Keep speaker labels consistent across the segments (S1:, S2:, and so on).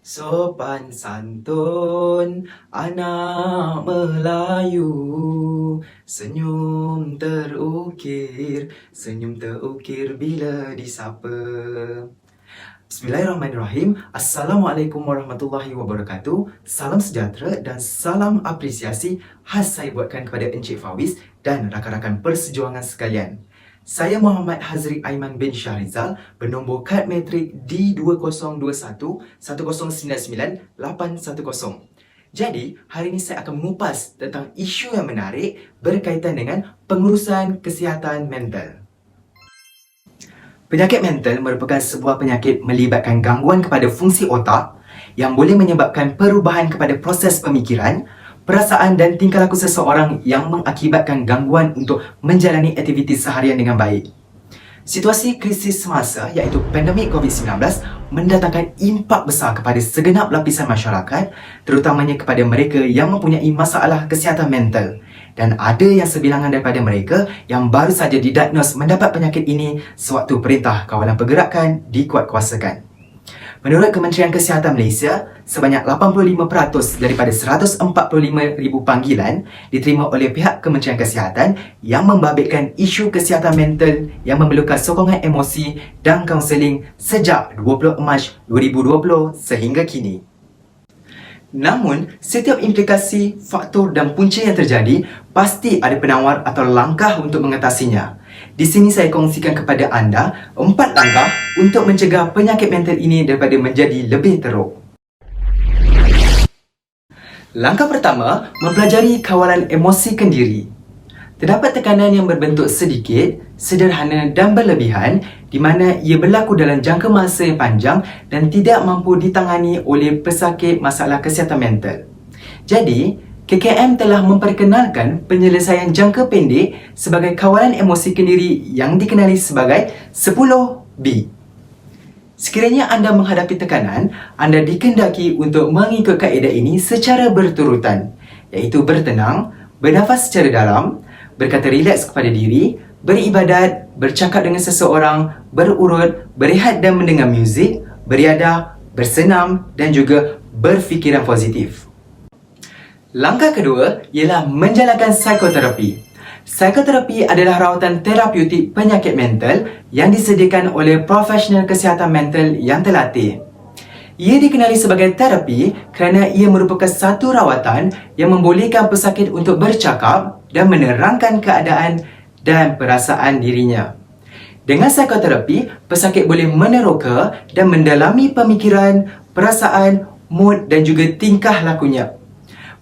S1: Sopan santun anak Melayu, senyum terukir bila disapa. Bismillahirrahmanirrahim. Assalamualaikum warahmatullahi wabarakatuh. Salam sejahtera dan salam apresiasi khas saya buatkan kepada Encik Fawis dan rakan-rakan persejuangan sekalian. Saya Muhammad Hazri Aiman bin Shahrizal bernombor kad matrik D2021-1099-810. Jadi, hari ini saya akan mengupas tentang isu yang menarik berkaitan dengan pengurusan kesihatan mental. Penyakit mental merupakan sebuah penyakit melibatkan gangguan kepada fungsi otak yang boleh menyebabkan perubahan kepada proses pemikiran, perasaan dan tingkah laku seseorang yang mengakibatkan gangguan untuk menjalani aktiviti seharian dengan baik. Situasi krisis semasa iaitu pandemik COVID-19 mendatangkan impak besar kepada segenap lapisan masyarakat, terutamanya kepada mereka yang mempunyai masalah kesihatan mental. Dan ada yang sebilangan daripada mereka yang baru saja didiagnos mendapat penyakit ini sewaktu Perintah Kawalan Pergerakan dikuatkuasakan. Menurut Kementerian Kesihatan Malaysia, sebanyak 85% daripada 145,000 panggilan diterima oleh pihak Kementerian Kesihatan yang membabitkan isu kesihatan mental yang memerlukan sokongan emosi dan kaunseling sejak 20 Mac 2020 sehingga kini. Namun, setiap implikasi, faktor dan punca yang terjadi pasti ada penawar atau langkah untuk mengatasinya. Di sini saya kongsikan kepada anda 4 langkah untuk mencegah penyakit mental ini daripada menjadi lebih teruk. Langkah pertama, mempelajari kawalan emosi kendiri. Terdapat tekanan yang berbentuk sedikit, sederhana dan berlebihan di mana ia berlaku dalam jangka masa yang panjang dan tidak mampu ditangani oleh pesakit masalah kesihatan mental. Jadi, KKM telah memperkenalkan penyelesaian jangka pendek sebagai kawalan emosi kendiri yang dikenali sebagai 10B. Sekiranya anda menghadapi tekanan, anda dikendaki untuk mengikut kaedah ini secara berturutan, iaitu bertenang, bernafas secara dalam, berkata rileks kepada diri, beribadat, bercakap dengan seseorang, berurut, berehat dan mendengar muzik, beriadah, bersenam dan juga berfikiran positif. Langkah kedua ialah menjalankan psikoterapi. Psikoterapi adalah rawatan terapeutik penyakit mental yang disediakan oleh profesional kesihatan mental yang terlatih. Ia dikenali sebagai terapi kerana ia merupakan satu rawatan yang membolehkan pesakit untuk bercakap dan menerangkan keadaan dan perasaan dirinya. Dengan psikoterapi, pesakit boleh meneroka dan mendalami pemikiran, perasaan, mood dan juga tingkah lakunya.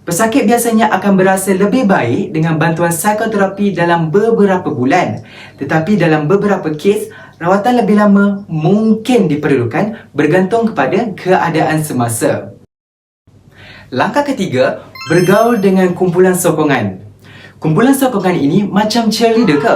S1: Pesakit biasanya akan berasa lebih baik dengan bantuan psikoterapi dalam beberapa bulan. Tetapi dalam beberapa kes, rawatan lebih lama mungkin diperlukan bergantung kepada keadaan semasa. Langkah ketiga, bergaul dengan kumpulan sokongan. Kumpulan sokongan ini macam cheerleader ke?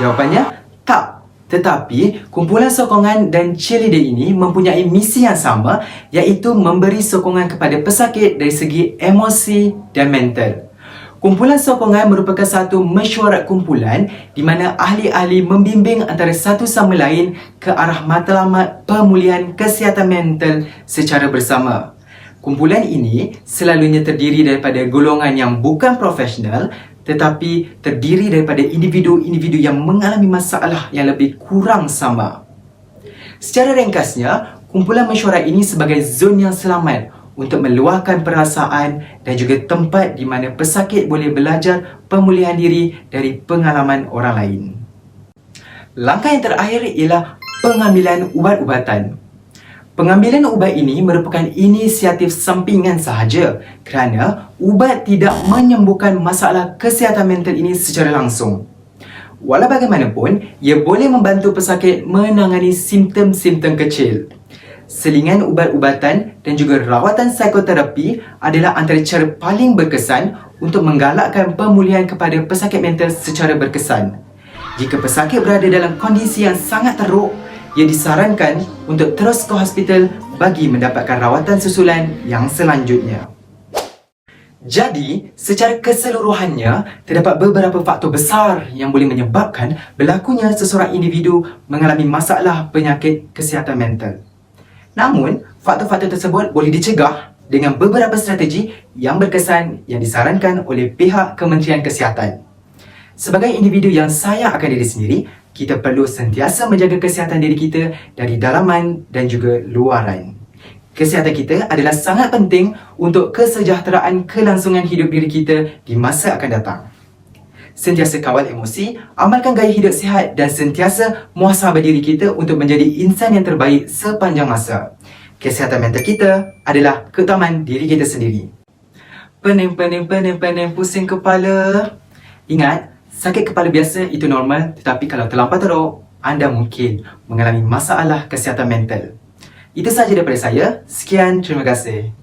S1: Jawapannya, tak. Tetapi, kumpulan sokongan dan cheerleader ini mempunyai misi yang sama, iaitu memberi sokongan kepada pesakit dari segi emosi dan mental. Kumpulan sokongan merupakan satu mesyuarat kumpulan di mana ahli-ahli membimbing antara satu sama lain ke arah matlamat pemulihan kesihatan mental secara bersama. Kumpulan ini selalunya terdiri daripada golongan yang bukan profesional tetapi terdiri daripada individu-individu yang mengalami masalah yang lebih kurang sama. Secara ringkasnya, kumpulan mesyuarat ini sebagai zon yang selamat untuk meluahkan perasaan dan juga tempat di mana pesakit boleh belajar pemulihan diri dari pengalaman orang lain. Langkah yang terakhir ialah pengambilan ubat-ubatan. Pengambilan ubat ini merupakan inisiatif sampingan sahaja kerana ubat tidak menyembuhkan masalah kesihatan mental ini secara langsung. Walau bagaimanapun, ia boleh membantu pesakit menangani simptom-simptom kecil. Selingan ubat-ubatan dan juga rawatan psikoterapi adalah antara cara paling berkesan untuk menggalakkan pemulihan kepada pesakit mental secara berkesan. Jika pesakit berada dalam kondisi yang sangat teruk, ia disarankan untuk terus ke hospital bagi mendapatkan rawatan susulan yang selanjutnya. Jadi, secara keseluruhannya, terdapat beberapa faktor besar yang boleh menyebabkan berlakunya seseorang individu mengalami masalah penyakit kesihatan mental. Namun, faktor-faktor tersebut boleh dicegah dengan beberapa strategi yang berkesan yang disarankan oleh pihak Kementerian Kesihatan. Sebagai individu yang sayang akan diri sendiri, kita perlu sentiasa menjaga kesihatan diri kita dari dalaman dan juga luaran. Kesihatan kita adalah sangat penting untuk kesejahteraan kelangsungan hidup diri kita di masa akan datang. Sentiasa kawal emosi, amalkan gaya hidup sihat dan sentiasa muhasabah diri kita untuk menjadi insan yang terbaik sepanjang masa. Kesihatan mental kita adalah keutamaan diri kita sendiri. Pening, pusing kepala. Ingat, sakit kepala biasa itu normal, tetapi kalau terlampau teruk, anda mungkin mengalami masalah kesihatan mental. Itu sahaja daripada saya. Sekian, terima kasih.